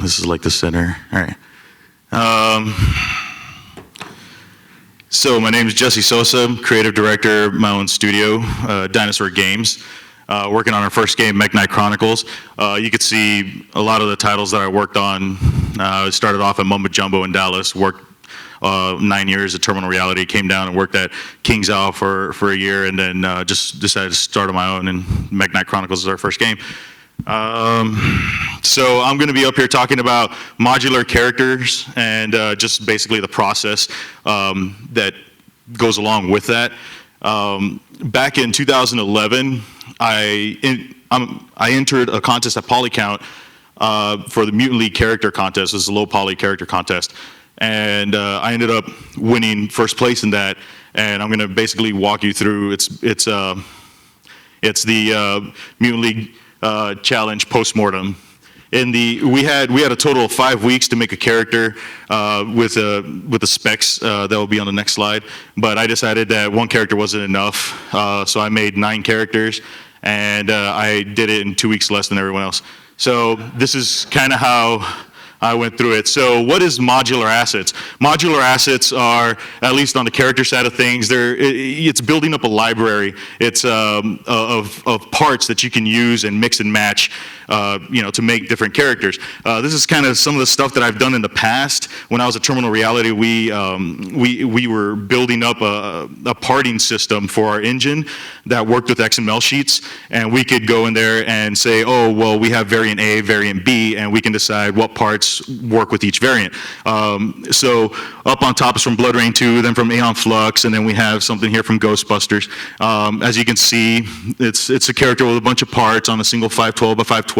This is like the center. All right. So my name is Jesse Sosa, creative director of my own studio, Dinosaur Games. Working on our first game, Mech Knight Chronicles. You could see a lot of the titles that I worked on. I started off at Mumbo Jumbo in Dallas, worked 9 years at Terminal Reality, came down and worked at King's Owl for a year, and then just decided to start on my own, and Mech Knight Chronicles is our first game. So I'm going to be up here talking about modular characters and just basically the process that goes along with that. Back in 2011, I entered a contest at Polycount for the Mutant League character contest. This is a low poly character contest. And I ended up winning first place in that. And I'm going to basically walk you through, it's the Mutant League challenge postmortem. We had a total of 5 weeks to make a character with the specs that will be on the next slide. But I decided that one character wasn't enough, so I made 9 characters, and I did it in 2 weeks less than everyone else. So this is kind of how I went through it. So what is modular assets? Modular assets are, at least on the character side of things, it's building up a library. It's of parts that you can use and mix and match, to make different characters. This is kind of some of the stuff that I've done in the past. When I was at Terminal Reality, we were building up a parting system for our engine that worked with XML sheets, and we could go in there and say, oh, well, we have variant A, variant B, and we can decide what parts work with each variant. So up on top is from Blood Rain 2, then from Aeon Flux, and then we have something here from Ghostbusters. As you can see, it's a character with a bunch of parts on a single 512 by 512,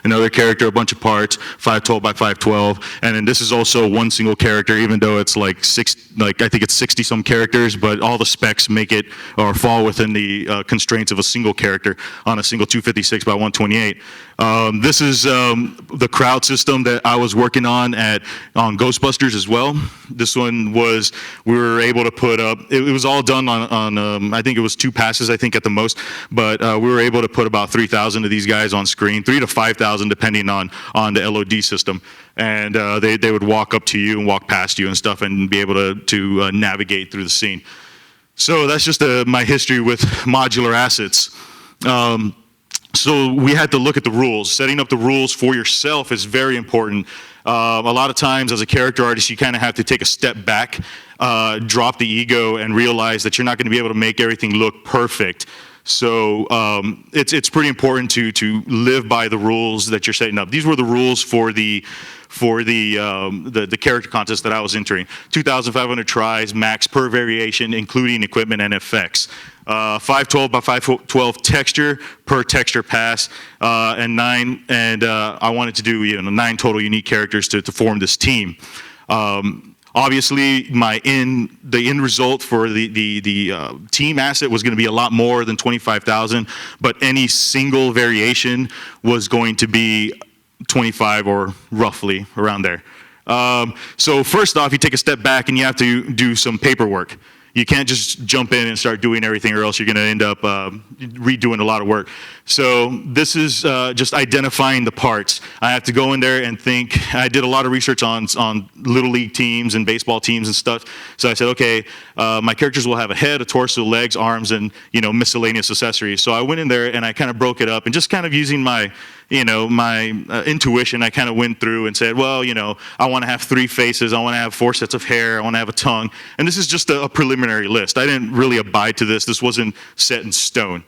another character, a bunch of parts, 512 by 512, and then this is also one single character, even though it's I think it's 60 some characters, but all the specs make it or fall within the constraints of a single character on a single 256 by 128. This is the crowd system that I was working on Ghostbusters as well. This one was, we were able to put up, it was all done on I think it was 2 passes, I think at the most, but we were able to put about 3,000 of these guys on screen, 3,000 to 5,000 depending on the LOD system. And they would walk up to you and walk past you and stuff and be able to navigate through the scene. So that's just my history with modular assets. So we had to look at the rules. Setting up the rules for yourself is very important. A lot of times as a character artist, you kind of have to take a step back, drop the ego, and realize that you're not going to be able to make everything look perfect. So it's pretty important to live by the rules that you're setting up. These were the rules for the character contest that I was entering. 2,500 tries max per variation, including equipment and effects. 512 by 512 texture per texture pass, and 9. And I wanted to do 9 total unique characters to form this team. Obviously, the end result for the team asset was going to be a lot more than 25,000, but any single variation was going to be 25 or roughly around there. So first off, you take a step back and you have to do some paperwork. You can't just jump in and start doing everything, or else you're going to end up redoing a lot of work. So this is just identifying the parts. I have to go in there and think. I did a lot of research on little league teams and baseball teams and stuff. So I said, okay, my characters will have a head, a torso, legs, arms, and miscellaneous accessories. So I went in there and I kind of broke it up, and just kind of using my intuition, I kind of went through and said, well, I want to have 3 faces, I want to have 4 sets of hair, I want to have a tongue, and this is just a preliminary list. I didn't really abide to this. This wasn't set in stone,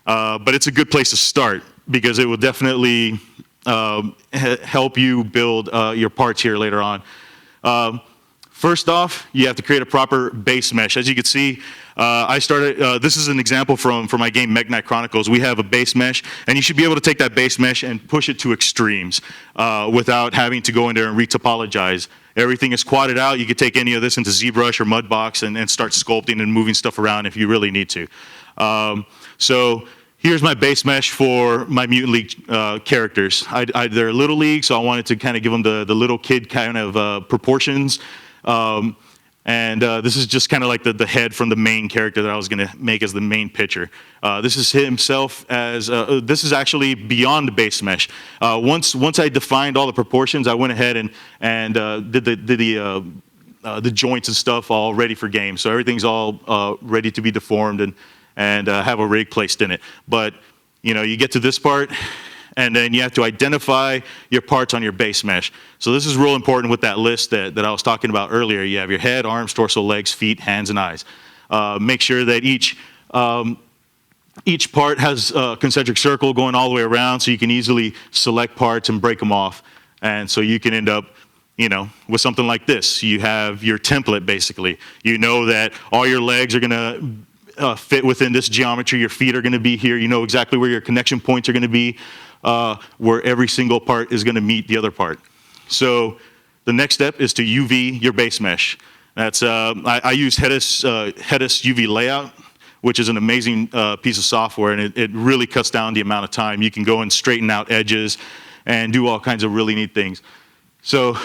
but it's a good place to start because it will definitely help you build your parts here later on. First off, you have to create a proper base mesh. As you can see, I started, this is an example from my game Mech Knight Chronicles. We have a base mesh, and you should be able to take that base mesh and push it to extremes without having to go in there and retopologize. Everything is quadded out. You could take any of this into ZBrush or Mudbox and start sculpting and moving stuff around if you really need to. So here's my base mesh for my Mutant League characters. They're Little League, so I wanted to kind of give them the little kid kind of proportions. And this is just kind of like the head from the main character that I was going to make as the main picture. This is himself as, this is actually beyond the base mesh. Once I defined all the proportions, I went ahead and did the joints and stuff all ready for game. So everything's all ready to be deformed and have a rig placed in it. But you get to this part, and then you have to identify your parts on your base mesh. So this is real important with that list that I was talking about earlier. You have your head, arms, torso, legs, feet, hands, and eyes. Make sure that each part has a concentric circle going all the way around, so you can easily select parts and break them off. And so you can end up with something like this. You have your template, basically. You know that all your legs are going to fit within this geometry. Your feet are going to be here. You know exactly where your connection points are going to be, where every single part is going to meet the other part. So the next step is to UV your base mesh. That's I use Hedis UV Layout, which is an amazing piece of software, and it really cuts down the amount of time. You can go and straighten out edges and do all kinds of really neat things. So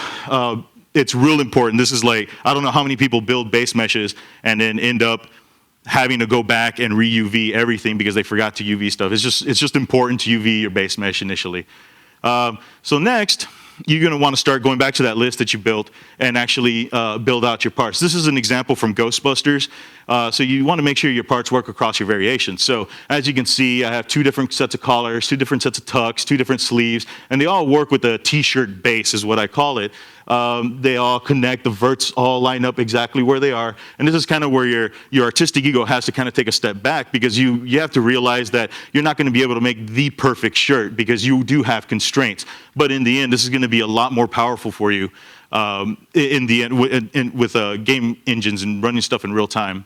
it's real important. This is like, I don't know how many people build base meshes and then end up having to go back and re-UV everything because they forgot to UV stuff. It's just important to UV your base mesh initially. So next, you're going to want to start going back to that list that you built and actually build out your parts. This is an example from Ghostbusters. So you want to make sure your parts work across your variations. So as you can see, I have 2 different sets of collars, 2 different sets of tucks, 2 different sleeves, and they all work with a t-shirt base is what I call it. They all connect, the verts all line up exactly where they are. And this is kind of where your artistic ego has to kind of take a step back, because you have to realize that you're not going to be able to make the perfect shirt because you do have constraints. But in the end, this is going to be a lot more powerful for you in the end with game engines and running stuff in real time.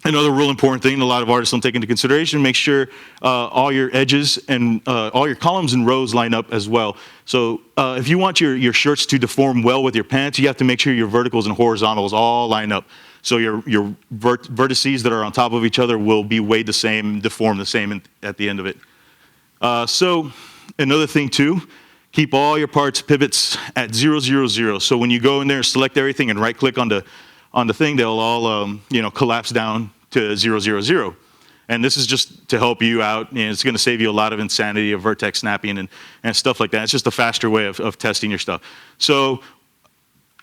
Another real important thing a lot of artists don't take into consideration, make sure all your edges and all your columns and rows line up as well. So if you want your shirts to deform well with your pants, you have to make sure your verticals and horizontals all line up. So your vertices that are on top of each other will be weighed the same, deform the same at the end of it. So another thing too, keep all your parts pivots at 0, 0, 0. So when you go in there and select everything and right click on the thing, they'll all collapse down to 0, 0, 0. And this is just to help you out, and it's going to save you a lot of insanity of vertex snapping and stuff like that. It's just a faster way of testing your stuff. So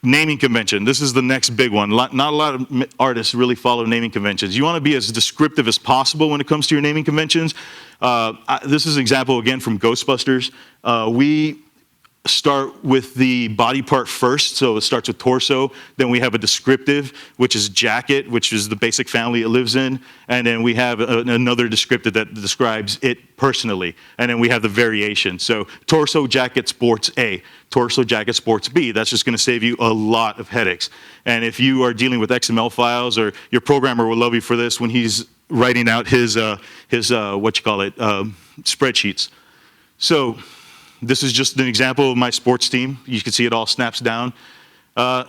naming convention, this is the next big one. Not a lot of artists really follow naming conventions. You want to be as descriptive as possible when it comes to your naming conventions. This is an example again from Ghostbusters. We start with the body part first, so it starts with torso. Then we have a descriptive, which is jacket, which is the basic family it lives in. And then we have another descriptive that describes it personally. And then we have the variation. So torso, jacket, sports A. Torso, jacket, sports B. That's just going to save you a lot of headaches. And if you are dealing with XML files, or your programmer will love you for this when he's writing out his spreadsheets. So this is just an example of my sports team. You can see it all snaps down.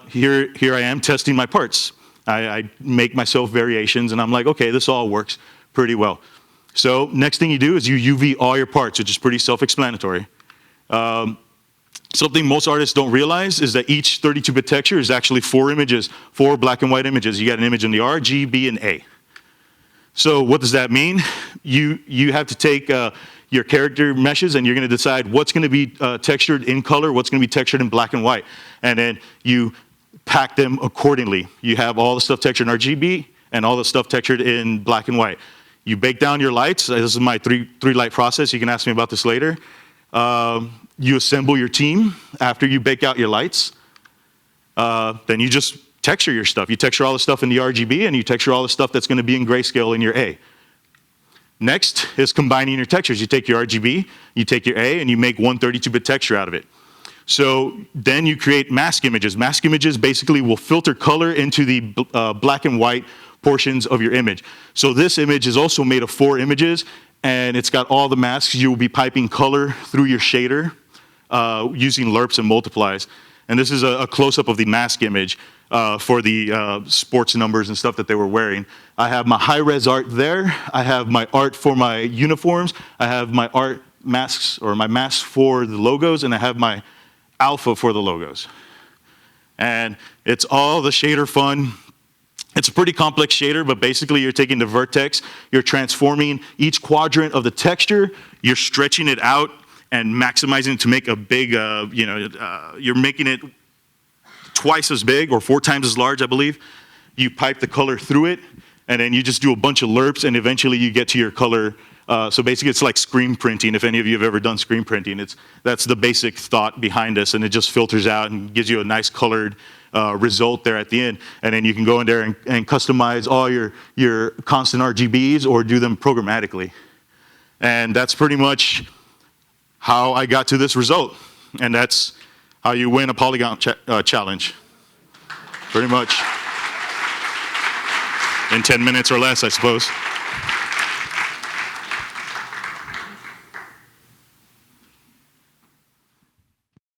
Here I am testing my parts. I make myself variations, and I'm like, okay, this all works pretty well. So next thing you do is you UV all your parts, which is pretty self-explanatory. Something most artists don't realize is that each 32-bit texture is actually 4 images, 4 black and white images. You got an image in the R, G, B, and A. So what does that mean? You have to take your character meshes, and you're going to decide what's going to be textured in color, what's going to be textured in black and white, and then you pack them accordingly. You have all the stuff textured in RGB and all the stuff textured in black and white. You bake down your lights. This is my three light process. You can ask me about this later. You assemble your team after you bake out your lights. Then you just texture your stuff. You texture all the stuff in the RGB, and you texture all the stuff that's going to be in grayscale in your A. Next is combining your textures. You take your RGB, you take your A, and you make one 32-bit texture out of it. So then you create mask images. Mask images basically will filter color into the black and white portions of your image. So this image is also made of 4 images, and it's got all the masks. You will be piping color through your shader using lerps and multiplies. And this is a close-up of the mask image for the sports numbers and stuff that they were wearing. I have my high-res art there. I have my art for my uniforms. I have my art masks, or my masks for the logos, and I have my alpha for the logos. And it's all the shader fun. It's a pretty complex shader, but basically you're taking the vertex, you're transforming each quadrant of the texture, you're stretching it out and maximizing it to make a big, you're making it twice as big or 4 times as large, I believe. You pipe the color through it, and then you just do a bunch of lerps, and eventually you get to your color. So basically it's like screen printing. If any of you have ever done screen printing, that's the basic thought behind this, and it just filters out and gives you a nice colored result there at the end. And then you can go in there and customize all your constant RGBs or do them programmatically. And that's pretty much how I got to this result. And that's how you win a polygon challenge. Pretty much. In 10 minutes or less, I suppose.